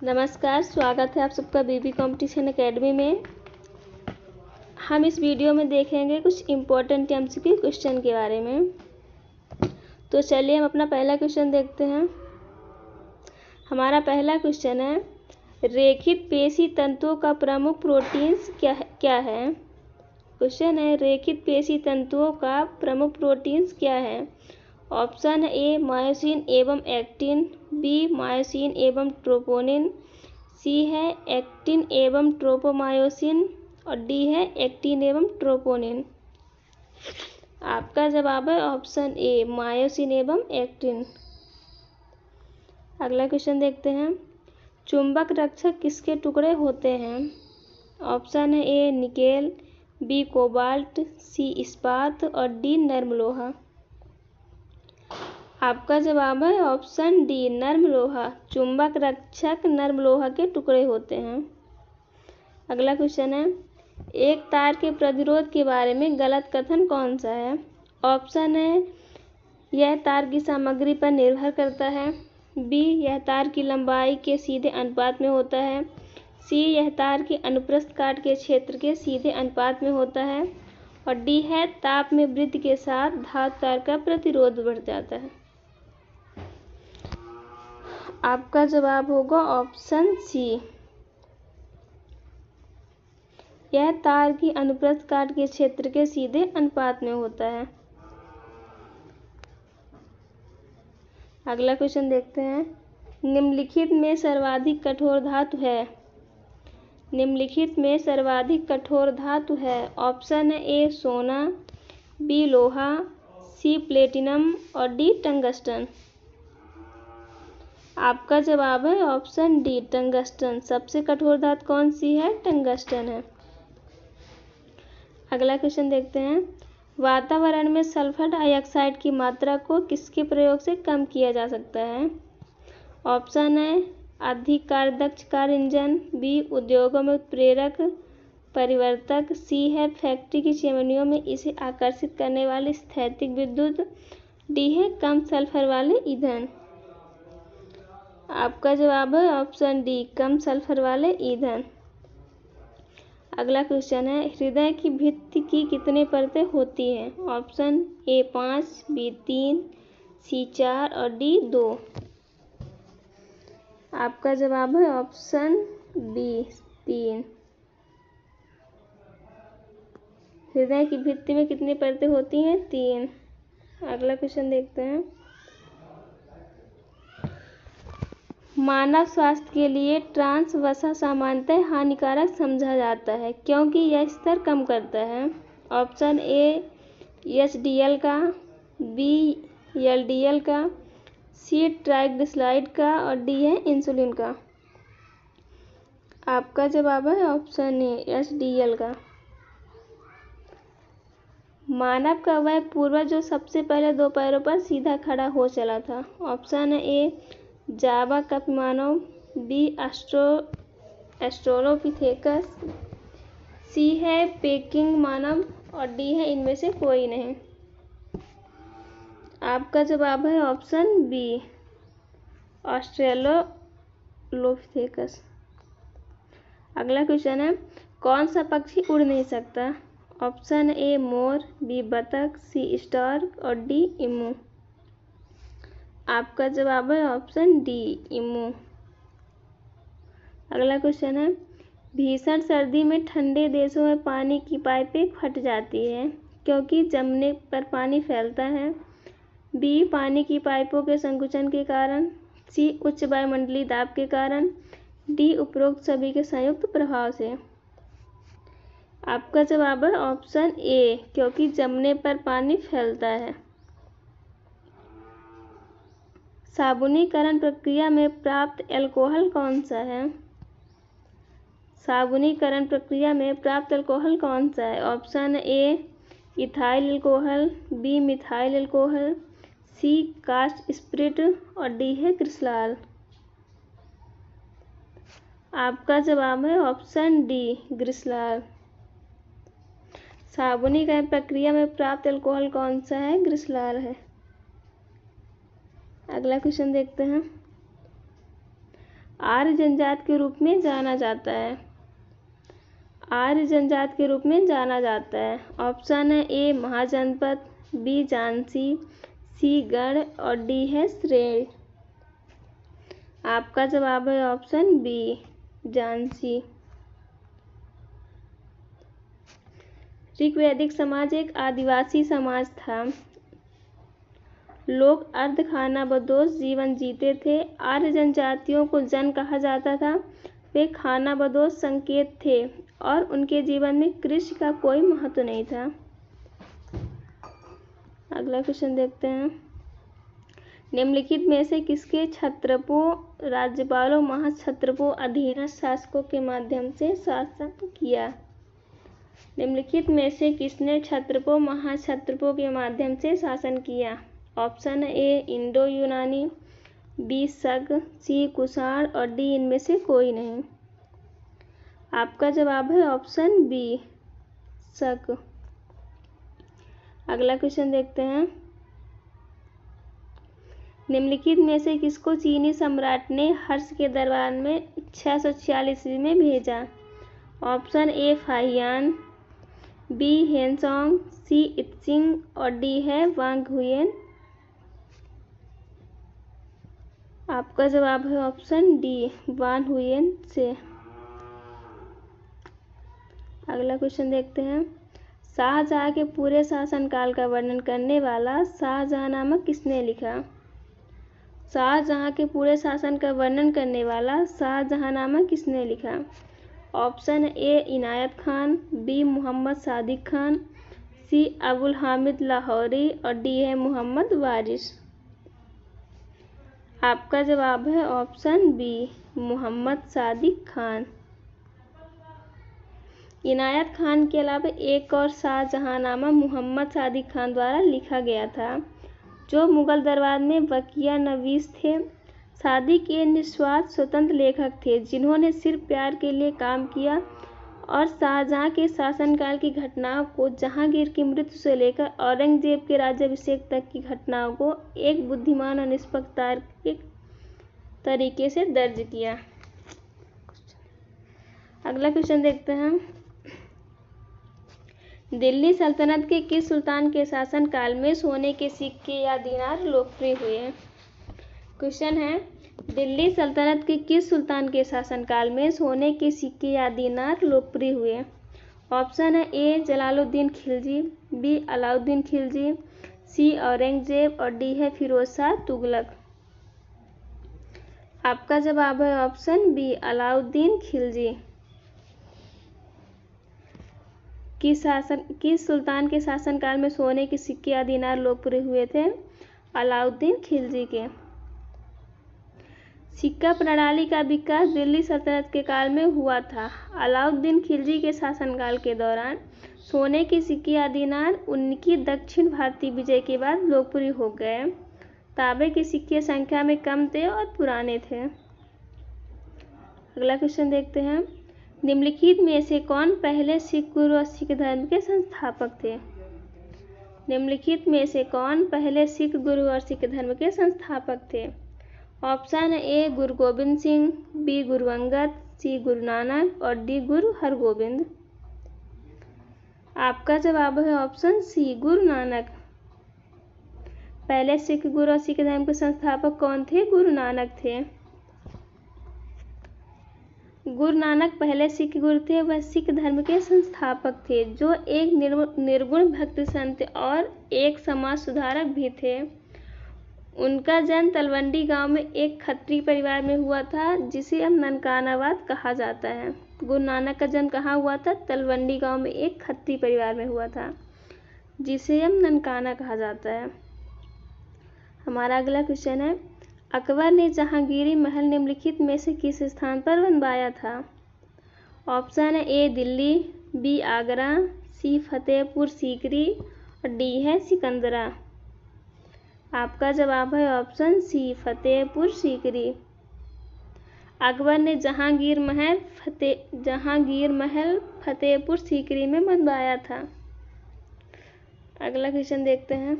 नमस्कार, स्वागत है आप सबका बीबी कंपटीशन एकेडमी में। हम इस वीडियो में देखेंगे कुछ इम्पोर्टेंट एमसीक्यू क्वेश्चन के बारे में। तो चलिए हम अपना पहला क्वेश्चन देखते हैं। हमारा पहला क्वेश्चन है, रेखित पेशी तंतुओं का प्रमुख प्रोटीन्स क्या है। क्वेश्चन है, रेखित पेशी तंतुओं का प्रमुख प्रोटीन्स क्या है। ऑप्शन ए मायोसिन एवं एक्टिन, बी मायोसिन एवं ट्रोपोनिन, सी है एक्टिन एवं ट्रोपोमायोसिन और डी है एक्टिन एवं ट्रोपोनिन। आपका जवाब है ऑप्शन ए मायोसिन एवं एक्टिन। अगला क्वेश्चन देखते हैं, चुंबक रक्षक किसके टुकड़े होते हैं। ऑप्शन है ए निकेल, बी कोबाल्ट, सी इस्पात और डी नर्म लोहा। आपका जवाब है ऑप्शन डी नर्म लोहा। चुंबक रक्षक नर्म लोहा के टुकड़े होते हैं। अगला क्वेश्चन है, एक तार के प्रतिरोध के बारे में गलत कथन कौन सा है। ऑप्शन है यह तार की सामग्री पर निर्भर करता है, बी यह तार की लंबाई के सीधे अनुपात में होता है, सी यह तार के अनुप्रस्थ काट के क्षेत्र के सीधे अनुपात में होता है और डी है ताप में वृद्धि के साथ धातु तार का प्रतिरोध बढ़ जाता है। आपका जवाब होगा ऑप्शन सी, यह तार की अनुप्रस्थ काट के क्षेत्र के सीधे अनुपात में होता है। अगला क्वेश्चन देखते हैं, निम्नलिखित में सर्वाधिक कठोर धातु है। निम्नलिखित में सर्वाधिक कठोर धातु है। ऑप्शन है ए सोना, बी लोहा, सी प्लेटिनम और डी टंगस्टन। आपका जवाब है ऑप्शन डी टंगस्टन। सबसे कठोर धातु कौन सी है, टंगस्टन है। अगला क्वेश्चन देखते हैं, वातावरण में सल्फर डाइऑक्साइड की मात्रा को किसके प्रयोग से कम किया जा सकता है। ऑप्शन है अधिक कार्यदक्ष कार इंजन, बी उद्योगों में उत्प्रेरक परिवर्तक, सी है फैक्ट्री की चिमनियों में इसे आकर्षित करने वाले स्थैतिक विद्युत, डी है कम सल्फर वाले ईंधन। आपका जवाब है ऑप्शन डी कम सल्फर वाले ईंधन। अगला क्वेश्चन है, हृदय की भित्ति की कितने परतें होती हैं। ऑप्शन ए 5, बी 3, सी 4 और डी 2। आपका जवाब है ऑप्शन बी 3। हृदय की भित्ति में कितनी परतें होती हैं, 3। अगला क्वेश्चन देखते हैं, मानव स्वास्थ्य के लिए ट्रांस वसा सामान्यतः हानिकारक समझा जाता है क्योंकि यह स्तर कम करता है। ऑप्शन ए एचडीएल का, बी एलडीएल का, सी ट्राइग्लिसराइड का और डी है इंसुलिन का। आपका जवाब है ऑप्शन ए एचडीएल का। मानव का वह पूर्वज जो सबसे पहले 2 पैरों पर सीधा खड़ा हो चला था। ऑप्शन है ए जावा कप मानव, बी एस्ट्रोलोपिथेकस, सी है पेकिंग मानव और डी है इनमें से कोई नहीं। आपका जवाब है ऑप्शन बी ऑस्ट्रेलोपिथेकस। अगला क्वेश्चन है, कौन सा पक्षी उड़ नहीं सकता। ऑप्शन ए मोर, बी बतख, सी स्टार्क और डी इमू। आपका जवाब है ऑप्शन डी इमू। अगला क्वेश्चन है, भीषण सर्दी में ठंडे देशों में पानी की पाइपें फट जाती है क्योंकि जमने पर पानी फैलता है, बी पानी की पाइपों के संकुचन के कारण, सी उच्च वायुमंडलीय दाब के कारण, डी उपरोक्त सभी के संयुक्त प्रभाव से। आपका जवाब है ऑप्शन ए क्योंकि जमने पर पानी फैलता है। साबुनीकरण प्रक्रिया में प्राप्त अल्कोहल कौन सा है। साबुनीकरण प्रक्रिया में प्राप्त अल्कोहल कौन सा है। Option A ethyl alcohol, B methyl alcohol, C cast spirit और डी है ग्लिसरॉल। आपका जवाब है ऑप्शन डी ग्लिसरॉल। साबुनीकरण प्रक्रिया में प्राप्त अल्कोहल कौन सा है, ग्लिसरॉल है। अगला क्वेश्चन देखते हैं, आर्य जनजाति के रूप में जाना जाता है? आर्य जनजाति के रूप में जाना जाता है। ऑप्शन है ए महाजनपद, बी झांसी, सी गढ़ और डी है श्रेणी। आपका जवाब है ऑप्शन बी झांसी। ऋग्वैदिक समाज एक आदिवासी समाज था। लोग अर्ध खानाबदोश जीवन जीते थे। आर्य जनजातियों को जन कहा जाता था। वे खानाबदोश संकेत थे और उनके जीवन में कृषि का कोई महत्व नहीं था। अगला क्वेश्चन देखते हैं। निम्नलिखित में से किसके क्षत्रपों, राज्यपालों, महाक्षत्रपों, अधीनस्थ शासकों के माध्यम से शासन किया? निम्नलिखित में से किसने क्षत्रपों, महाक्षत्रपों के माध्यम से शासन किया? ऑप्शन ए इंडो यूनानी, बी शक, सी कुषाण और डी इनमें से कोई नहीं। आपका जवाब है ऑप्शन बी शक। अगला क्वेश्चन देखते हैं। निम्नलिखित में से किसको चीनी सम्राट ने हर्ष के दरबार में 646 ईस्वी में भेजा? Option A Fahien, B Hiuen Tsang, C Itsing और डी है वांग हुयेन। आपका जवाब है ऑप्शन डी वान हुयेन से। अगला क्वेश्चन देखते हैं। शाहजहां के पूरे शासनकाल का वर्णन करने वाला शाहजहांनामा किसने लिखा? शाहजहां के पूरे शासन का वर्णन करने वाला शाहजहांनामा किसने लिखा? Option A Inayat Khan, B Mohammad Sadiq Khan, C Abul Hamid Lahori और डी है मोहम्मद वारिस। आपका जवाब है ऑप्शन बी मोहम्मद सादिक खान। इनायत खान के अलावा एक और शाहजहांनामा मोहम्मद सादिक खान द्वारा लिखा गया था, जो मुगल दरबार में वकिया नवीस थे। सादिक ये निस्वार्थ स्वतंत्र लेखक थे, जिन्होंने सिर्फ प्यार के लिए काम किया और शाहजहां के शासनकाल की घटनाओं को, जहांगीर की मृत्यु से लेकर औरंगजेब के राज्याभिषेक तक की घटनाओं को एक बुद्धिमान और निष्पक्ष तार्किक तरीके से दर्ज किया। अगला क्वेश्चन देखते हैं। दिल्ली सल्तनत के किस सुल्तान के शासनकाल में सोने के सिक्के या दीनार लोकप्रिय हुए? क्वेश्चन है, दिल्ली सल्तनत के किस सुल्तान के शासनकाल में सोने के सिक्के या दीनार लोकप्रिय हुए? ऑप्शन है ए जलालुद्दीन खिलजी, बी अलाउद्दीन खिलजी, सी औरंगजेब और डी है फिरोज शाह तुगलक। आपका जवाब है ऑप्शन बी अलाउद्दीन खिलजी। किस सुल्तान के शासनकाल में सोने के सिक्के या दीनार लोकप्रिय हुए थे? अलाउद्दीन खिलजी के। सिक्का प्रणाली का विकास दिल्ली सल्तनत के काल में हुआ था। अलाउद्दीन खिलजी के शासनकाल के दौरान सोने के सिक्के या दीनार उनकी दक्षिण भारतीय विजय के बाद लोकप्रिय हो गए। तांबे के सिक्के संख्या में कम थे और पुराने थे। अगला क्वेश्चन देखते हैं। निम्नलिखित में से कौन पहले सिख गुरु और सिख धर्म के संस्थापक थे? निम्नलिखित में से कौन पहले सिख गुरु और सिख धर्म के संस्थापक थे? ऑप्शन ए गुरु गोबिंद सिंह, बी गुरु अंगद, सी गुरु नानक और डी गुरु हरगोबिंद। आपका जवाब है ऑप्शन सी गुरु नानक। पहले सिख गुरु और सिख धर्म के संस्थापक कौन थे? गुरु नानक थे। गुरु नानक पहले सिख गुरु थे। वह सिख धर्म के संस्थापक थे, जो एक निर्गुण भक्त संत और एक समाज सुधारक भी थे। उनका जन्म तलवंडी गांव में एक खत्री परिवार में हुआ था, जिसे अब ननकानाबाद कहा जाता है। गुरु नानक का जन्म कहाँ हुआ था? तलवंडी गांव में एक खत्री परिवार में हुआ था, जिसे अब ननकाना कहा जाता है। हमारा अगला क्वेश्चन है, अकबर ने जहांगीरी महल निम्नलिखित में से किस स्थान पर बनवाया था? ऑप्शन है ए दिल्ली, बी आगरा, सी फतेहपुर सीकरी और डी है सिकंदरा। आपका जवाब है ऑप्शन सी फतेहपुर सीकरी। अकबर ने जहांगीर महल फतेहपुर सीकरी में बनवाया था। अगला क्वेश्चन देखते हैं।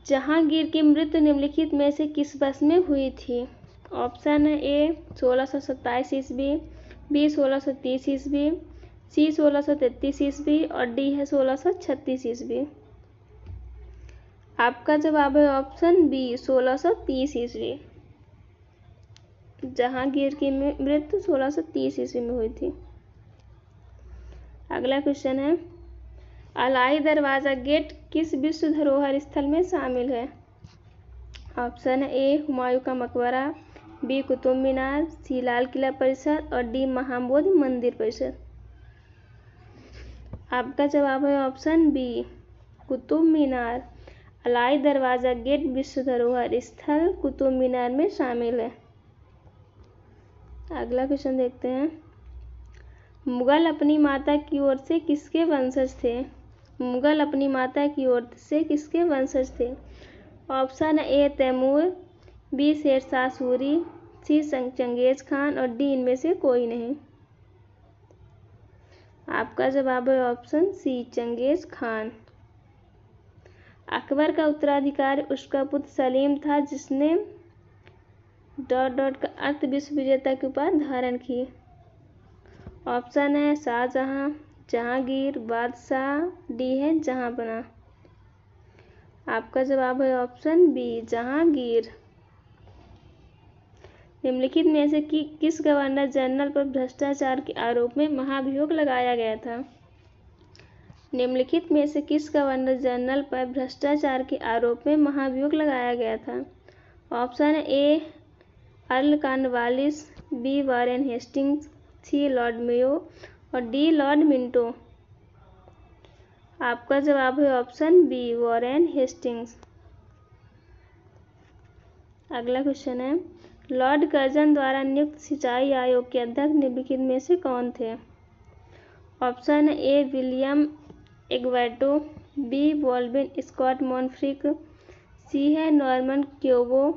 जहांगीर की मृत्यु निम्नलिखित में से किस वर्ष में हुई थी? ऑप्शन है ए 1627 ईस्वी, बी 1630 ईस्वी, सी 1633 ईस्वी और डी है 1636 ईस्वी। आपका जवाब है ऑप्शन बी 1630 ईस्वी। जहांगीर की मृत्यु 1630 ईस्वी में हुई थी। अगला क्वेश्चन है, अलाई दरवाजा गेट किस विश्व धरोहर स्थल में शामिल है? ऑप्शन है ए हुमायूं का मकबरा, बी कुतुब मीनार, सी लाल किला परिसर और डी महाबोधि मंदिर परिसर। आपका जवाब है ऑप्शन बी कुतुब मीनार। अलाई दरवाजा गेट विश्व धरोहर स्थल कुतुब मीनार में शामिल है। अगला क्वेश्चन देखते हैं, मुगल अपनी माता की ओर से किसके वंशज थे? मुगल अपनी माता की ओर से किसके वंशज थे? ऑप्शन ए तैमूर, बी शेरशाह सूरी, सी चंगेज खान और डी इनमें से कोई नहीं। आपका जवाब है option C Genghis Khan. Akbar का उत्तराधिकारी उसका पुत्र सलीम था जिसने ... का अर्थ विश्व विजेता की उपाधि धारण की। ऑप्शन है शाहजहां, जहांगीर, बादशाह, डी है जहांपना। आपका जवाब है ऑप्शन बी जहांगीर। निम्नलिखित में से किस गवर्नर जनरल पर भ्रष्टाचार के आरोप में महाभियोग लगाया गया था? निम्नलिखित में से किस गवर्नर जनरल पर भ्रष्टाचार के आरोप में महाभियोग लगाया गया था? Option A Earl Cornwallis, B Warren Hastings, C Lord Mayo और डी लॉर्ड मिंटो। आपका जवाब है ऑप्शन बी वॉरेन हेस्टिंग्स। अगला क्वेश्चन है, लॉर्ड कर्जन द्वारा नियुक्त सिंचाई आयोग के अध्यक्ष निम्नलिखित में से कौन थे? Option A William Agueto, B Bolbin Scott Moncrieff, C है नॉर्मन क्योबो,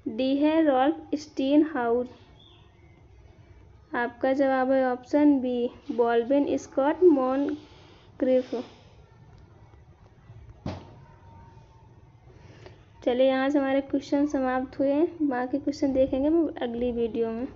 डी है रॉल्फ स्टीन हाउस। आपका जवाब है option B Bolbin Scott Moncrieff. चलिए यहाँ से हमारे क्वेश्चन समाप्त हुए। बाकी क्वेश्चन देखेंगे हम अगली वीडियो में।